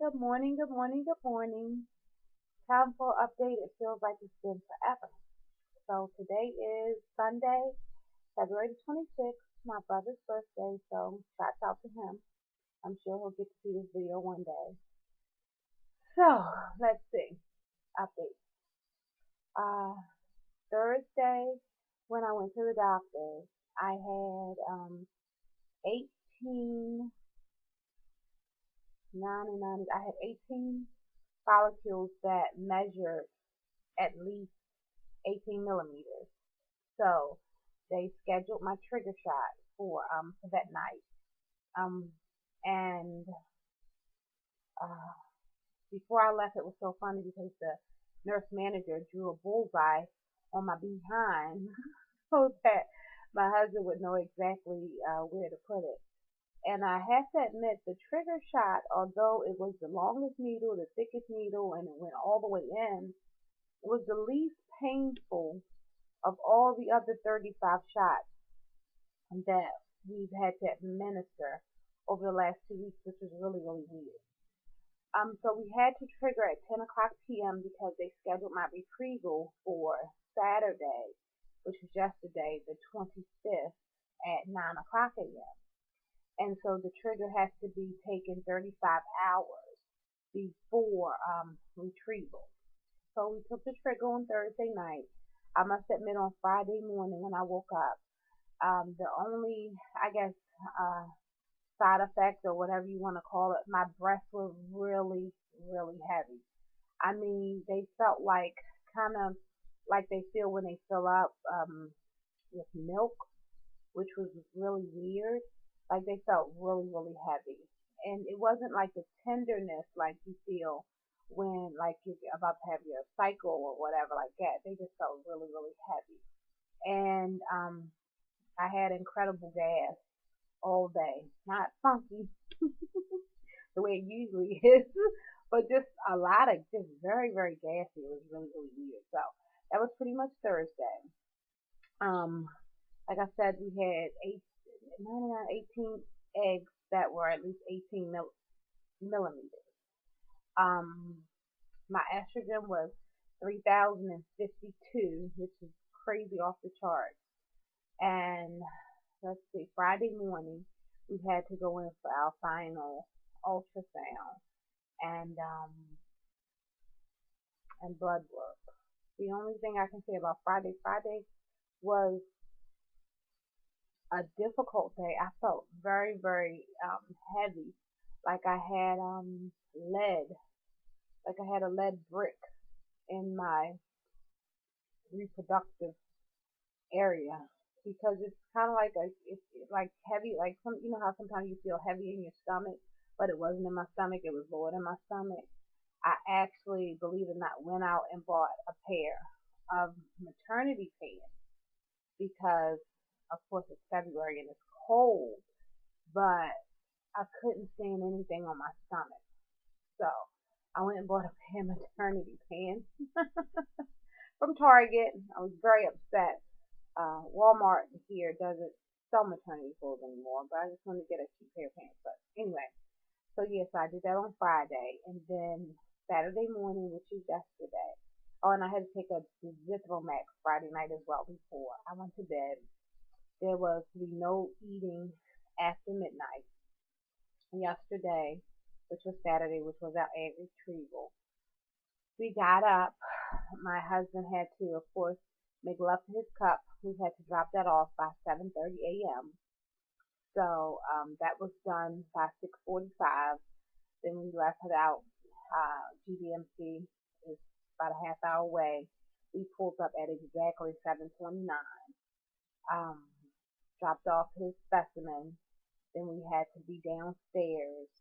Good morning, good morning, good morning. Time for update. It feels like it's been forever. So today is Sunday, February 26th, my brother's birthday. So shouts out to him. I'm sure he'll get to see this video one day. So let's see. Update. Uh, Thursday, when I went to the doctor, I had 18, 9 and 9. I had 18 follicles that measured at least 18 millimeters. So they scheduled my trigger shot for that night. Um and Before I left, it was so funny because the nurse manager drew a bullseye on my behind so that my husband would know exactly where to put it. And I have to admit, the trigger shot, although it was the longest needle, the thickest needle, and it went all the way in, was the least painful of all the other 35 shots that we've had to administer over the last 2 weeks, which is really, really weird. So we had to trigger at 10 o'clock p.m. because they scheduled my retrieval for Saturday, which was yesterday, the 25th, at 9 o'clock a.m. And so the trigger has to be taken 35 hours before retrieval. So we took the trigger on Thursday night. I must admit, on Friday morning when I woke up, the only, I guess, side effect or whatever you want to call it, my breasts were really, really heavy. I mean, they felt like kind of like they feel when they fill up with milk, which was really weird. Like they felt really, really heavy. And it wasn't like the tenderness like you feel when like you're about to have your cycle or whatever like that. They just felt really, really heavy. And I had incredible gas all day. Not funky the way it usually is, but just a lot of just very, very gassy. It was really, really weird. So that was pretty much Thursday. Um, like I said, we had 18 eggs that were at least 18 millimeters. Um, my estrogen was 3,052, which is crazy off the charts. And let's see, Friday morning we had to go in for our final ultrasound and blood work. The only thing I can say about Friday was a difficult day. I felt very, very heavy, like I had lead, like I had a lead brick in my reproductive area, because it's kind of like it's like heavy, like some, you know how sometimes you feel heavy in your stomach, but it wasn't in my stomach, it was lower in my stomach. I actually, believe it or not, went out and bought a pair of maternity pants because, of course, it's February and it's cold, but I couldn't stand anything on my stomach. So I went and bought a pair of maternity pants from Target. I was very upset. Walmart here doesn't sell maternity clothes anymore, but I just wanted to get a cheap pair of pants. But anyway, so yes, I did that on Friday, and then Saturday morning, which is yesterday. Oh, and I had to take a Zithromax Friday night as well before I went to bed. There was to be no eating after midnight. Yesterday, which was Saturday, which was our egg retrieval, we got up. My husband had to, of course, make love to his cup. We had to drop that off by 7:30 a.m. So that was done by 6:45. Then we left it out. GBMC is about a half hour away. We pulled up at exactly 7:29. Dropped off his specimen. Then we had to be downstairs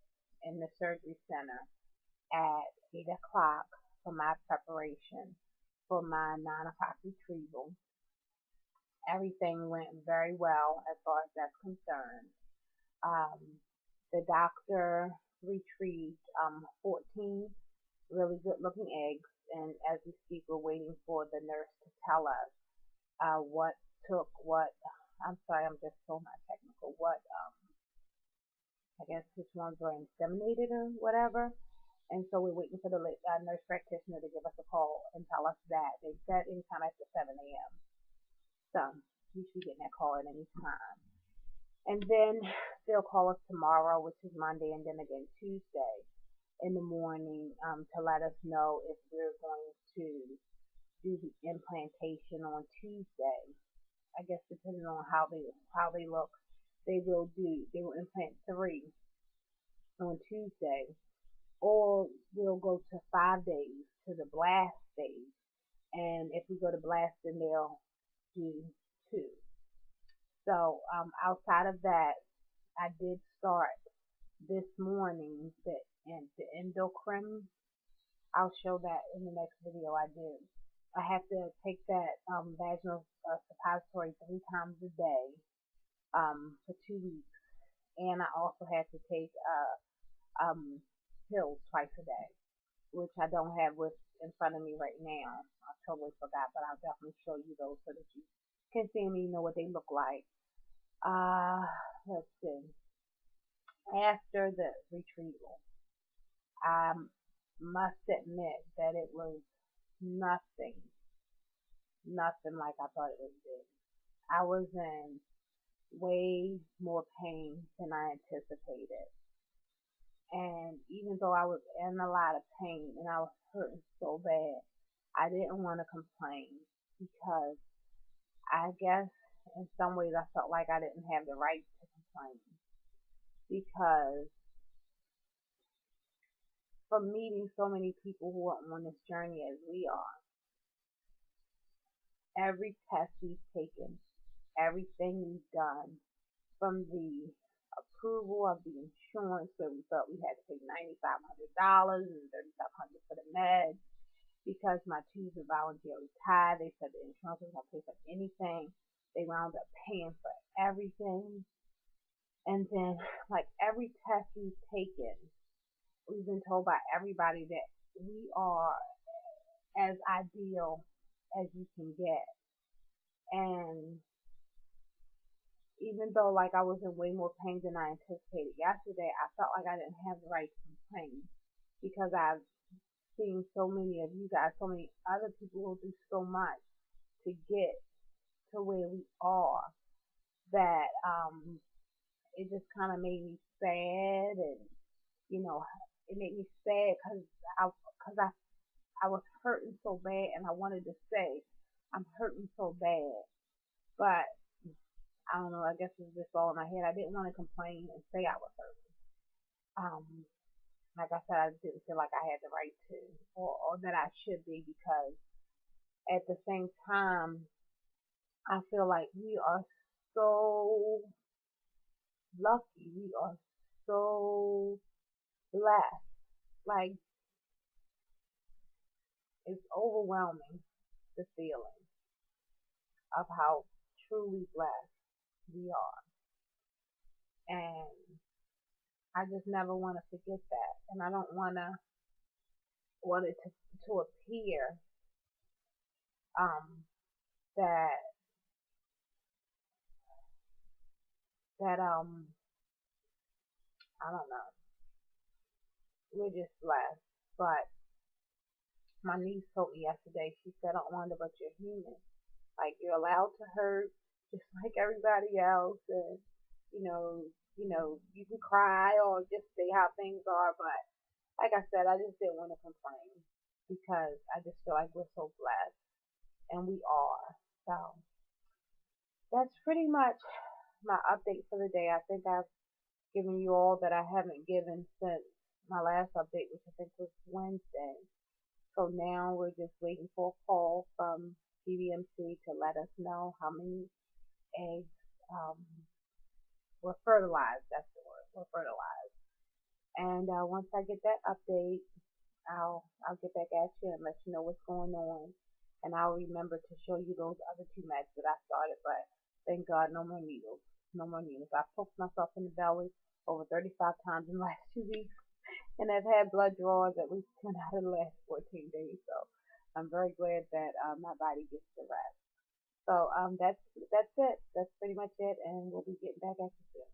in the surgery center at 8 o'clock for my preparation for my 9 o'clock retrieval. Everything went very well as far as that's concerned. The doctor retrieved 14 really good looking eggs, and as we speak, we're waiting for the nurse to tell us what took what. I'm sorry, I'm just so not technical. What I guess which ones were inseminated or whatever. And so we're waiting for the nurse practitioner to give us a call and tell us that. They said anytime after 7 a.m. So you should be getting that call at any time. And then they'll call us tomorrow, which is Monday, and then again Tuesday in the morning to let us know if we're going to do the implantation on Tuesday. I guess depending on how they look, they will implant 3 on Tuesday, or we'll go to 5 days to the blast stage. And if we go to blast, then they'll do 2. So outside of that, I did start this morning the endocrine. I'll show that in the next video I do. I have to take that vaginal suppository 3 times a day for 2 weeks, and I also had to take pills twice a day, which I don't have in front of me right now. I totally forgot, but I'll definitely show you those so that you can see them, you know what they look like. Let's see. After the retrieval, I must admit that it was nothing like I thought it would be. I was in way more pain than I anticipated. And even though I was in a lot of pain and I was hurting so bad, I didn't want to complain because I guess in some ways I felt like I didn't have the right to complain, because from meeting so many people who are on this journey as we are, every test we've taken, everything we've done, from the approval of the insurance where we thought we had to pay $9,500 and $3,500 for the meds because my tubes are voluntarily tied. They said the insurance was going to pay for anything. They wound up paying for everything. And then, like, every test we've taken, we've been told by everybody that we are as ideal as you can get. And even though, like, I was in way more pain than I anticipated yesterday, I felt like I didn't have the right to complain because I've seen so many of you guys, so many other people who do so much to get to where we are, that it just kind of made me sad. And you know, it made me sad because I was hurting so bad, and I wanted to say I'm hurting so bad, but I don't know, I guess it was just all in my head. I didn't want to complain and say I was hurting. Like I said, I didn't feel like I had the right to, or that I should be, because at the same time, I feel like we are so lucky. We are so blessed. Like, it's overwhelming, the feeling of how truly blessed we are. And I just never want to forget that. And I don't want it to appear that I don't know, we're just blessed. But my niece told me yesterday, she said, I don't wonder, but you're human. Like, you're allowed to hurt just like everybody else, and you can cry or just say how things are, but like I said, I just didn't want to complain because I just feel like we're so blessed, and we are. So that's pretty much my update for the day. I think I've given you all that I haven't given since my last update, which I think was Wednesday. So now we're just waiting for a call from PBMC to let us know how many eggs were fertilized. That's the word, were fertilized. And once I get that update, I'll get back at you and let you know what's going on. And I'll remember to show you those other 2 meds that I started, but thank God, no more needles. No more needles. I poked myself in the belly over 35 times in the last 2 weeks, and I've had blood draws at least 10 out of the last 14 days. So I'm very glad that my body gets the rest. So that's it. That's pretty much it, and we'll be getting back at you soon.